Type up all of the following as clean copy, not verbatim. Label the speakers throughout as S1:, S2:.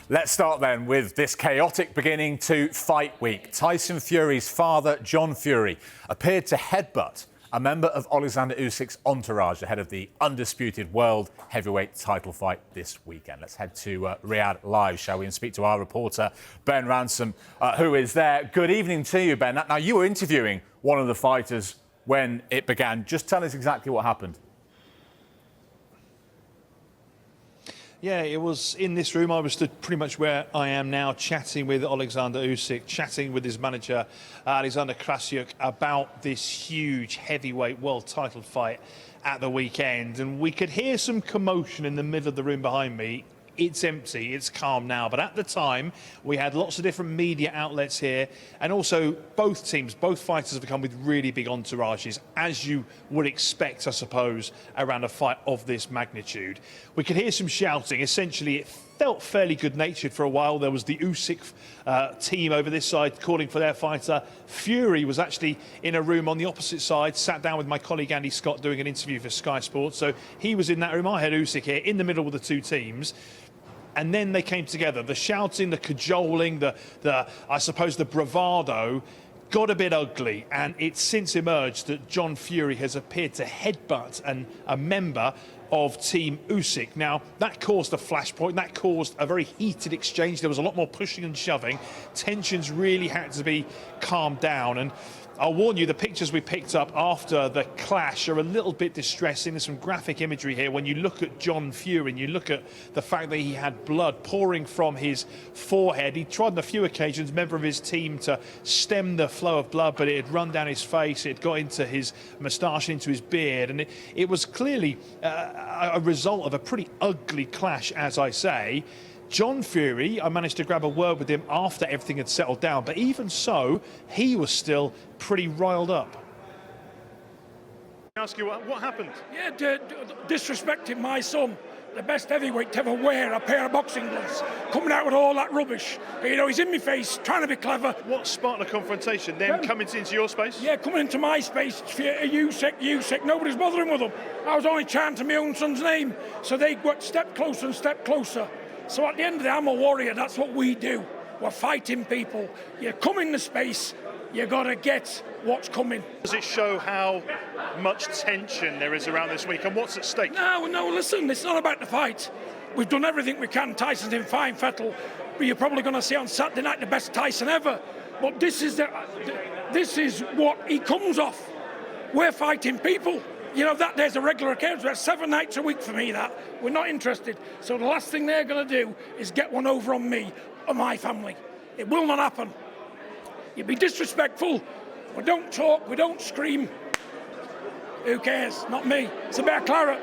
S1: Let's start then with this chaotic beginning to fight week. Tyson Fury's father, John Fury, appeared to headbutt a member of Alexander Usyk's entourage ahead of the undisputed world heavyweight title fight this weekend. Let's head to Riyadh live, shall we, and speak to our reporter, Ben Ransom, who is there. Good evening to you, Ben. Now, you were interviewing one of the fighters when it began. Just tell us exactly what happened.
S2: Yeah, it was in this room. I was stood pretty much where I am now, chatting with Alexander Usyk, chatting with his manager, Alexander Krasyuk, about this huge heavyweight world title fight at the weekend. And we could hear some commotion in the middle of the room behind me. It's empty, it's calm now. But at the time, we had lots of different media outlets here. And also, both teams, both fighters have come with really big entourages, as you would expect, I suppose, around a fight of this magnitude. We could hear some shouting. Essentially, it felt fairly good-natured for a while. There was the Usyk team over this side calling for their fighter. Fury was actually in a room on the opposite side, sat down with my colleague Andy Scott doing an interview for Sky Sports. So he was in that room. I had Usyk here in the middle with the two teams. And then they came together. The shouting, the cajoling, I suppose the bravado got a bit ugly. And it's since emerged that John Fury has appeared to headbutt a member of Team Usyk. Now, that caused a flashpoint. That caused a very heated exchange. There was a lot more pushing and shoving. Tensions really had to be calmed down. And I'll warn you, the pictures we picked up after the clash are a little bit distressing. There's some graphic imagery here. When you look at John Fury and you look at the fact that he had blood pouring from his forehead, he tried on a few occasions, member of his team, to stem the flow of blood, but it had run down his face, it got into his moustache, into his beard, and it was clearly a result of a pretty ugly clash, as I say. John Fury, I managed to grab a word with him after everything had settled down, but even so, he was still pretty riled up.
S3: I ask you what happened?
S4: Yeah, disrespecting my son, the best heavyweight to ever wear a pair of boxing gloves, coming out with all that rubbish. You know, he's in my face, trying to be clever.
S3: What sparked the confrontation? Them coming into your space?
S4: Yeah, coming into my space. Usyk, nobody's bothering with them. I was only chanting my own son's name, so they got step closer and step closer. So at the end of the day, I'm a warrior. That's what we do. We're fighting people. You come in the space, you got to get what's coming.
S3: Does it show how much tension there is around this week and what's at stake?
S4: No, listen, it's not about the fight. We've done everything we can. Tyson's in fine fettle, but you're probably going to see on Saturday night the best Tyson ever. But this is what he comes off. We're fighting people. You know, that there's a regular occurrence. That's 7 nights a week for me, that. We're not interested. So the last thing they're going to do is get one over on me or my family. It will not happen. You be disrespectful. We don't talk. We don't scream. Who cares? Not me. It's a bit of claret.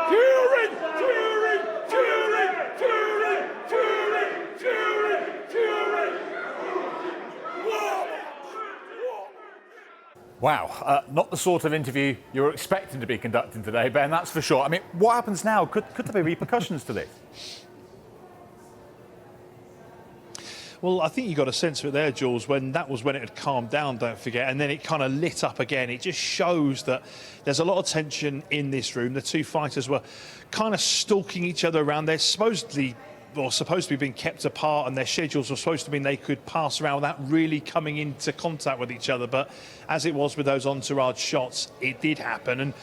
S4: Fury! Fury! Fury! Fury! Fury! Fury! Fury!
S1: Wow, not the sort of interview you were expecting to be conducting today, Ben, that's for sure. I mean, what happens now? Could there be repercussions to this?
S2: Well, I think you got a sense of it there, Jules, when it had calmed down, don't forget, and then it kind of lit up again. It just shows that there's a lot of tension in this room. The two fighters were kind of stalking each other around. They're supposed to be being kept apart, and their schedules were supposed to mean they could pass around without really coming into contact with each other. But as it was with those entourage shots, it did happen. And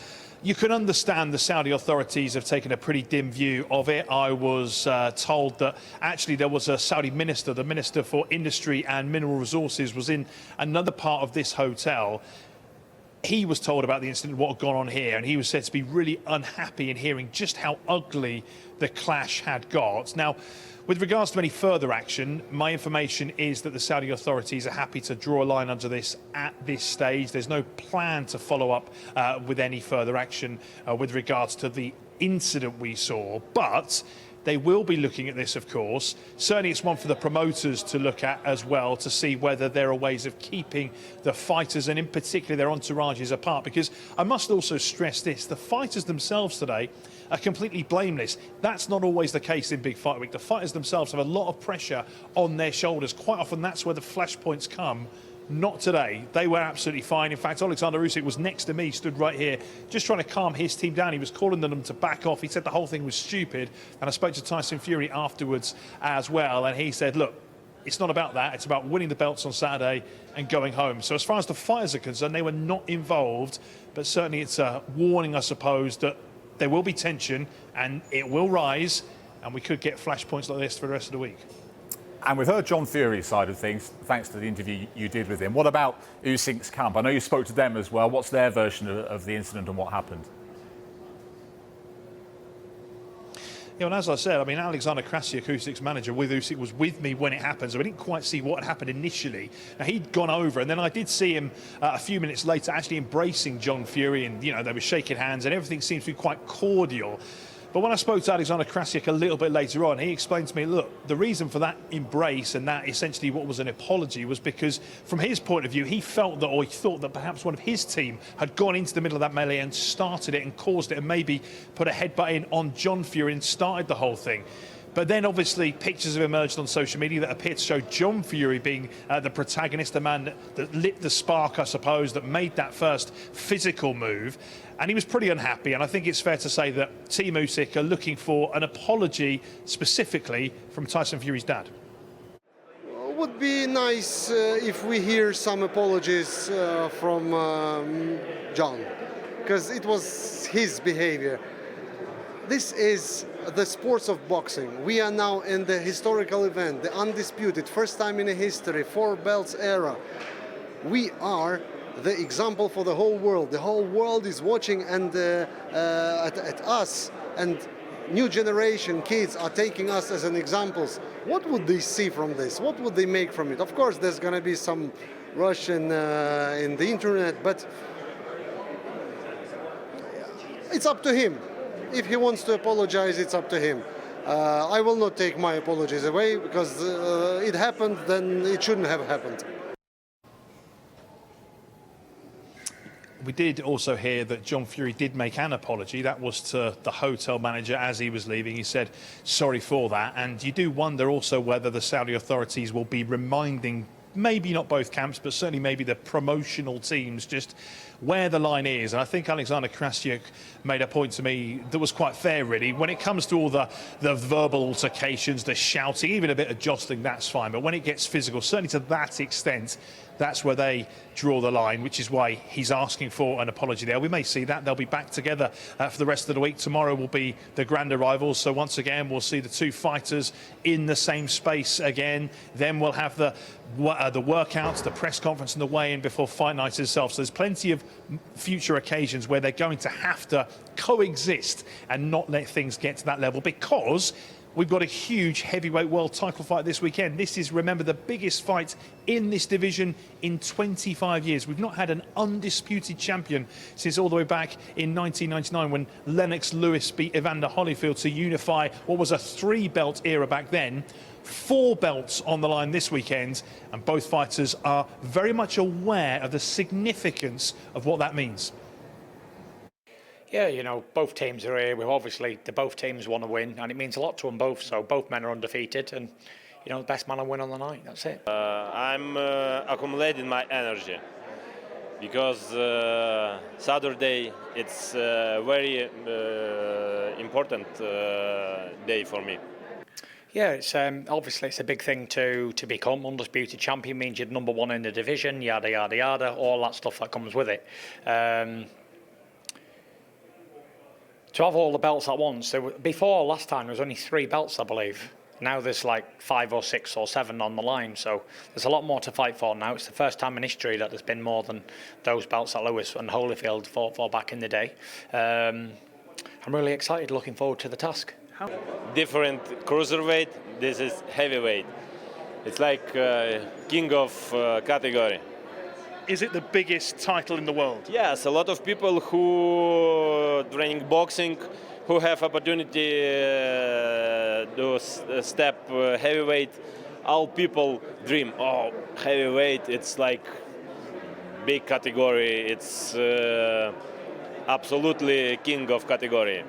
S2: you can understand the Saudi authorities have taken a pretty dim view of it. I was told that actually there was a Saudi minister, the Minister for Industry and Mineral Resources, was in another part of this hotel. He was told about the incident, what had gone on here, and he was said to be really unhappy in hearing just how ugly the clash had got. Now, with regards to any further action, my information is that the Saudi authorities are happy to draw a line under this at this stage. There's no plan to follow up with any further action with regards to the incident we saw, but they will be looking at this, of course. Certainly it's one for the promoters to look at as well, to see whether there are ways of keeping the fighters and in particular their entourages apart, because I must also stress this, the fighters themselves today are completely blameless. That's not always the case in Big Fight Week. The fighters themselves have a lot of pressure on their shoulders. Quite often that's where the flashpoints come. Not today. They were absolutely fine. In fact, Alexander Usyk was next to me, stood right here, just trying to calm his team down. He was calling them to back off. He said the whole thing was stupid. And I spoke to Tyson Fury afterwards as well, and he said, look, it's not about that. It's about winning the belts on Saturday and going home. So as far as the fighters are concerned, they were not involved. But certainly it's a warning, I suppose, that there will be tension and it will rise, and we could get flashpoints like this for the rest of the week.
S1: And we've heard John Fury's side of things, thanks to the interview you did with him. What about Usyk's camp? I know you spoke to them as well. What's their version of the incident and what happened?
S2: Yeah, and as I said, I mean, Alexander Krassyuk, Usyk's manager, with Usyk, was with me when it happened, so we didn't quite see what happened initially. Now, he'd gone over, and then I did see him a few minutes later actually embracing John Fury, and, you know, they were shaking hands, and everything seems to be quite cordial. But when I spoke to Alexander Krassyuk a little bit later on, he explained to me, look, the reason for that embrace and that essentially what was an apology was because from his point of view, he felt that, or he thought that perhaps one of his team had gone into the middle of that melee and started it and caused it and maybe put a headbutt in on John Fury and started the whole thing. But then obviously pictures have emerged on social media that appear to show John Fury being the protagonist, the man that lit the spark, I suppose, that made that first physical move. And he was pretty unhappy. And I think it's fair to say that Team Usyk are looking for an apology specifically from Tyson Fury's dad.
S5: It would be nice if we hear some apologies from John, because it was his behavior. This is the sports of boxing. We are now in the historical event, the undisputed, first time in history, 4 belts era. We are the example for the whole world. The whole world is watching and at us, and new generation kids are taking us as an examples. What would they see from this? What would they make from it? Of course, there's going to be some rush in the internet, but it's up to him. If he wants to apologize, it's up to him. I will not take my apologies away, because it happened, then it shouldn't have happened.
S2: We did also hear that John Fury did make an apology. That was to the hotel manager as he was leaving. He said, sorry for that. And you do wonder also whether the Saudi authorities will be reminding, maybe not both camps, but certainly maybe the promotional teams, just where the line is. And I think Alexander Krassyuk made a point to me that was quite fair, really. When it comes to all the verbal altercations, the shouting, even a bit of jostling, that's fine. But when it gets physical, certainly to that extent, that's where they draw the line, which is why he's asking for an apology there. We may see that. They'll be back together for the rest of the week. Tomorrow will be the grand arrivals. So once again, we'll see the two fighters in the same space again. Then we'll have the workouts, the press conference and the weigh-in before fight night itself. So there's plenty of future occasions where they're going to have to coexist and not let things get to that level, because we've got a huge heavyweight world title fight this weekend. This is, remember, the biggest fight in this division in 25 years. We've not had an undisputed champion since all the way back in 1999 when Lennox Lewis beat Evander Holyfield to unify what was a 3-belt era back then. 4 belts on the line this weekend, and both fighters are very much aware of the significance of what that means.
S6: Yeah, you know, both teams are here. Both teams want to win, and it means a lot to them both. So both men are undefeated, and, you know, the best man will win on the night. That's it.
S7: I'm accumulating my energy, because Saturday it's a very important day for me.
S6: Yeah, it's obviously it's a big thing to become undisputed champion. Means you're number 1 in the division, yada yada yada, all that stuff that comes with it. To have all the belts at once. Before last time there was only 3 belts, I believe. Now there's like 5 or 6 or 7 on the line, so there's a lot more to fight for now. It's the first time in history that there's been more than those belts that Lewis and Holyfield fought for back in the day. I'm really excited, looking forward to the task.
S7: Different cruiserweight, this is heavyweight. It's like king of category.
S3: Is it the biggest title in the world?
S7: Yes, a lot of people who training boxing, who have opportunity to step heavyweight, all people dream, oh, heavyweight, it's like big category, it's absolutely king of category.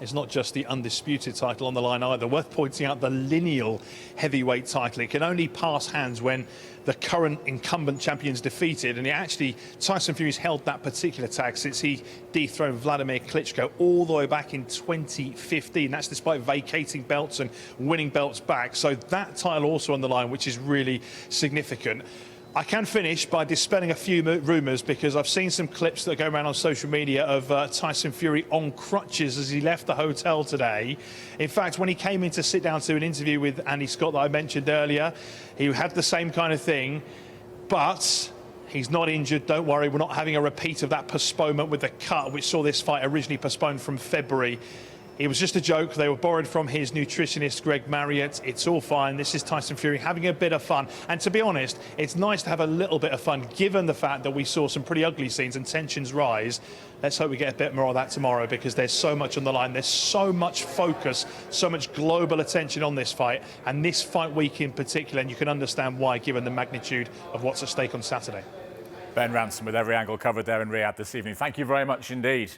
S2: It's not just the undisputed title on the line either. Worth pointing out the lineal heavyweight title. It can only pass hands when the current incumbent champion's defeated, and Tyson Fury's held that particular tag since he dethroned Vladimir Klitschko all the way back in 2015. That's despite vacating belts and winning belts back. So that title also on the line, which is really significant. I can finish by dispelling a few rumours, because I've seen some clips that go around on social media of Tyson Fury on crutches as he left the hotel today. In fact, when he came in to sit down to an interview with Andy Scott that I mentioned earlier, he had the same kind of thing, but he's not injured, don't worry. We're not having a repeat of that postponement with the cut, which saw this fight originally postponed from February. It was just a joke. They were borrowed from his nutritionist, Greg Marriott. It's all fine. This is Tyson Fury having a bit of fun. And to be honest, it's nice to have a little bit of fun, given the fact that we saw some pretty ugly scenes and tensions rise. Let's hope we get a bit more of that tomorrow, because there's so much on the line. There's so much focus, so much global attention on this fight, and this fight week in particular, and you can understand why, given the magnitude of what's at stake on Saturday.
S1: Ben Ransom with every angle covered there in Riyadh this evening. Thank you very much indeed.